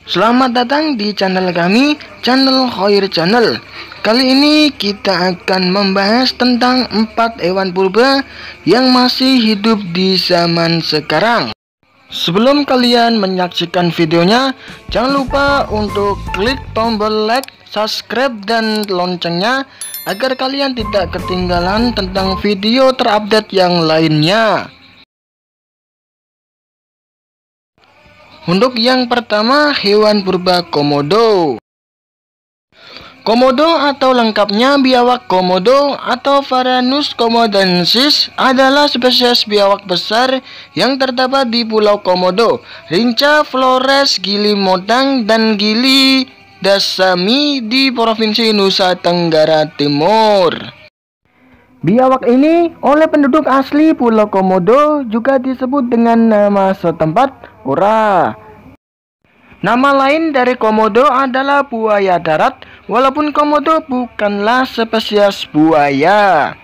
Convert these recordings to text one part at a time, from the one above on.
Selamat datang di channel kami, channel Khoir Channel. Kali ini kita akan membahas tentang 4 hewan purba yang masih hidup di zaman sekarang. Sebelum kalian menyaksikan videonya, jangan lupa untuk klik tombol like, subscribe, dan loncengnya agar kalian tidak ketinggalan tentang video terupdate yang lainnya. Untuk yang pertama, hewan purba Komodo. Komodo atau lengkapnya biawak komodo atau Varanus komodensis adalah spesies biawak besar yang terdapat di Pulau Komodo, Rinca, Flores, Gili Motang, dan Gili Dasami di Provinsi Nusa Tenggara Timur. Biawak ini oleh penduduk asli Pulau Komodo juga disebut dengan nama setempat Ora. Nama lain dari komodo adalah buaya darat, walaupun komodo bukanlah spesies buaya.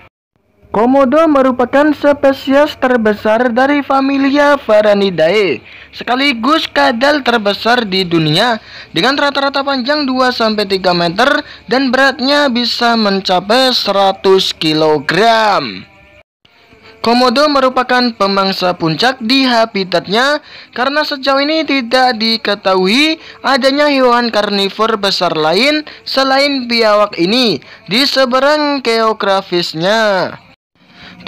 Komodo merupakan spesies terbesar dari familia Varanidae, sekaligus kadal terbesar di dunia dengan rata-rata panjang 2-3 meter dan beratnya bisa mencapai 100 kg. Komodo merupakan pemangsa puncak di habitatnya karena sejauh ini tidak diketahui adanya hewan karnivor besar lain selain biawak ini di seberang geografisnya.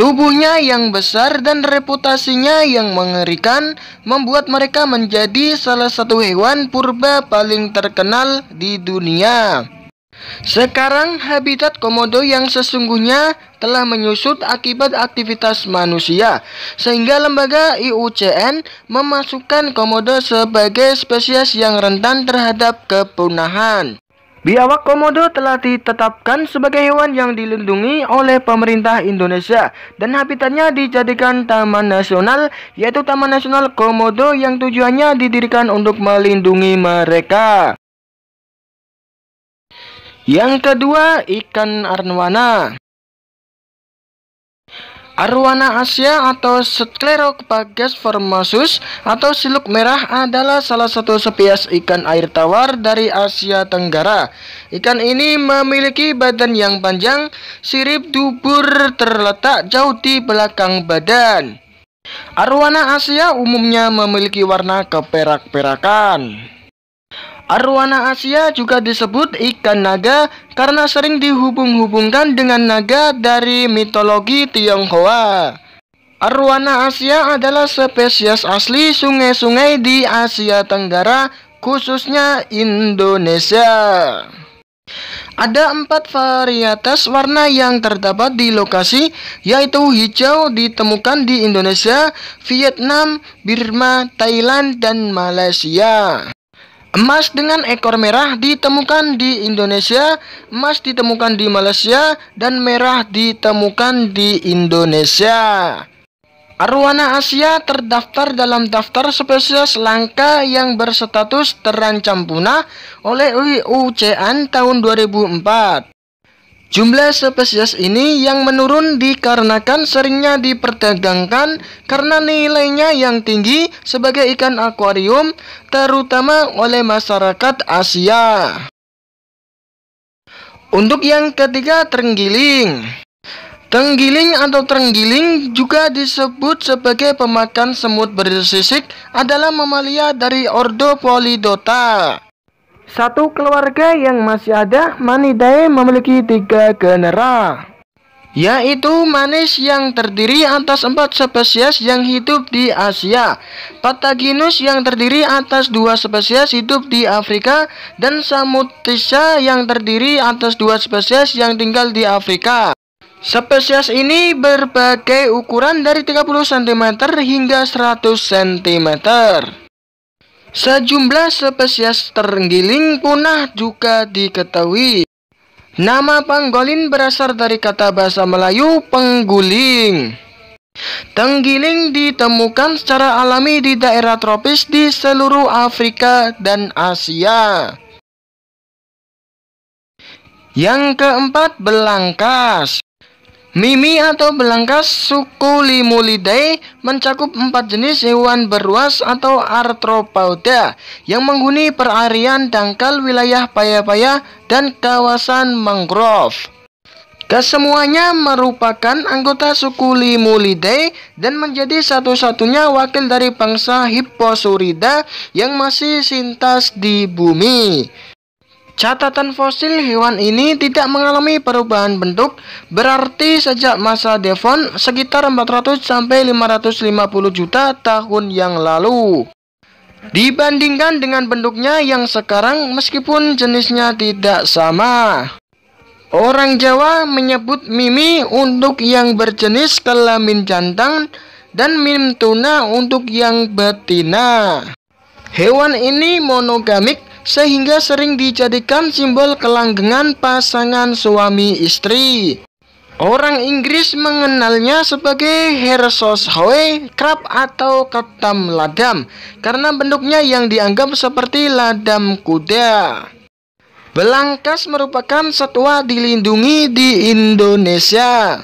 Tubuhnya yang besar dan reputasinya yang mengerikan membuat mereka menjadi salah satu hewan purba paling terkenal di dunia. Sekarang habitat komodo yang sesungguhnya telah menyusut akibat aktivitas manusia, sehingga lembaga IUCN memasukkan komodo sebagai spesies yang rentan terhadap kepunahan. Biawak komodo telah ditetapkan sebagai hewan yang dilindungi oleh pemerintah Indonesia dan habitatnya dijadikan taman nasional, yaitu Taman Nasional Komodo yang tujuannya didirikan untuk melindungi mereka. Yang kedua, ikan arwana. Arwana Asia atau Scleropagus formosus atau siluk merah adalah salah satu spesies ikan air tawar dari Asia Tenggara. Ikan ini memiliki badan yang panjang, sirip dubur terletak jauh di belakang badan. Arwana Asia umumnya memiliki warna keperak-perakan. Arwana Asia juga disebut ikan naga karena sering dihubung-hubungkan dengan naga dari mitologi Tionghoa. Arwana Asia adalah spesies asli sungai-sungai di Asia Tenggara, khususnya Indonesia. Ada 4 varietas warna yang terdapat di lokasi, yaitu hijau ditemukan di Indonesia, Vietnam, Burma, Thailand, dan Malaysia. Emas dengan ekor merah ditemukan di Indonesia, emas ditemukan di Malaysia, dan merah ditemukan di Indonesia. Arwana Asia terdaftar dalam daftar spesies langka yang berstatus terancam punah oleh IUCN tahun 2004. Jumlah spesies ini yang menurun dikarenakan seringnya diperdagangkan karena nilainya yang tinggi sebagai ikan akuarium, terutama oleh masyarakat Asia. Untuk yang ketiga, terenggiling. Terenggiling atau terenggiling juga disebut sebagai pemakan semut bersisik adalah mamalia dari ordo Polydota. Satu keluarga yang masih ada, Manidae memiliki 3 genera, yaitu Manis yang terdiri atas 4 spesies yang hidup di Asia, Pataginus yang terdiri atas 2 spesies hidup di Afrika, dan Samutisia yang terdiri atas 2 spesies yang tinggal di Afrika. Spesies ini berbagai ukuran dari 30 cm hingga 100 cm. Sejumlah spesies terenggiling punah juga diketahui. Nama pangolin berasal dari kata bahasa Melayu pengguling. Terenggiling ditemukan secara alami di daerah tropis di seluruh Afrika dan Asia. Yang keempat, belangkas. Mimi atau belangkas suku Limulidae mencakup 4 jenis hewan beruas atau arthropoda yang menghuni perarian dangkal wilayah paya-paya dan kawasan mangrove. Kesemuanya merupakan anggota suku Limulidae dan menjadi satu-satunya wakil dari bangsa Hipposaurida yang masih sintas di bumi. Catatan fosil hewan ini tidak mengalami perubahan bentuk, berarti sejak masa Devon sekitar 400 sampai 550 juta tahun yang lalu. Dibandingkan dengan bentuknya yang sekarang, meskipun jenisnya tidak sama. Orang Jawa menyebut mimi untuk yang berjenis kelamin jantan dan mimtuna untuk yang betina. Hewan ini monogamik sehingga sering dijadikan simbol kelanggengan pasangan suami istri. Orang Inggris mengenalnya sebagai Hershey crab atau ketam ladam karena bentuknya yang dianggap seperti ladam kuda. Belangkas merupakan satwa dilindungi di Indonesia.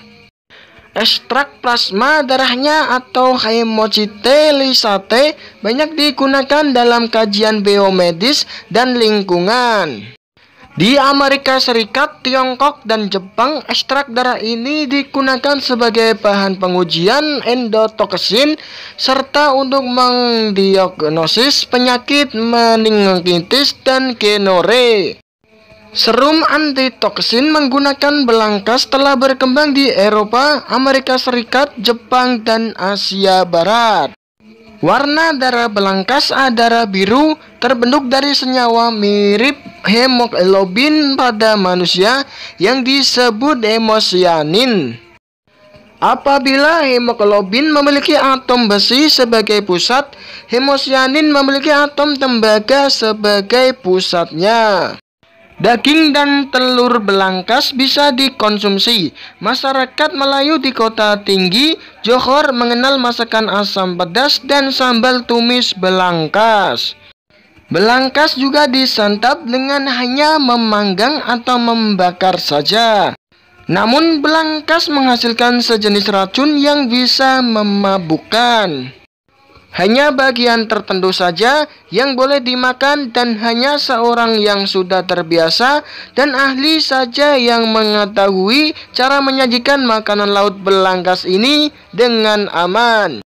Ekstrak plasma darahnya atau hemocyte banyak digunakan dalam kajian biomedis dan lingkungan. Di Amerika Serikat, Tiongkok, dan Jepang, ekstrak darah ini digunakan sebagai bahan pengujian endotoksin serta untuk mendiagnosis penyakit meningitis dan gonore. Serum antitoksin menggunakan belangkas telah berkembang di Eropa, Amerika Serikat, Jepang, dan Asia Barat. Warna darah belangkas adalah biru, terbentuk dari senyawa mirip hemoglobin pada manusia yang disebut hemocyanin. Apabila hemoglobin memiliki atom besi sebagai pusat, hemocyanin memiliki atom tembaga sebagai pusatnya. Daging dan telur belangkas bisa dikonsumsi. Masyarakat Melayu di Kota Tinggi, Johor mengenal masakan asam pedas dan sambal tumis belangkas. Belangkas juga disantap dengan hanya memanggang atau membakar saja. Namun belangkas menghasilkan sejenis racun yang bisa memabukkan. Hanya bagian tertentu saja yang boleh dimakan dan hanya seorang yang sudah terbiasa dan ahli saja yang mengetahui cara menyajikan makanan laut belangkas ini dengan aman.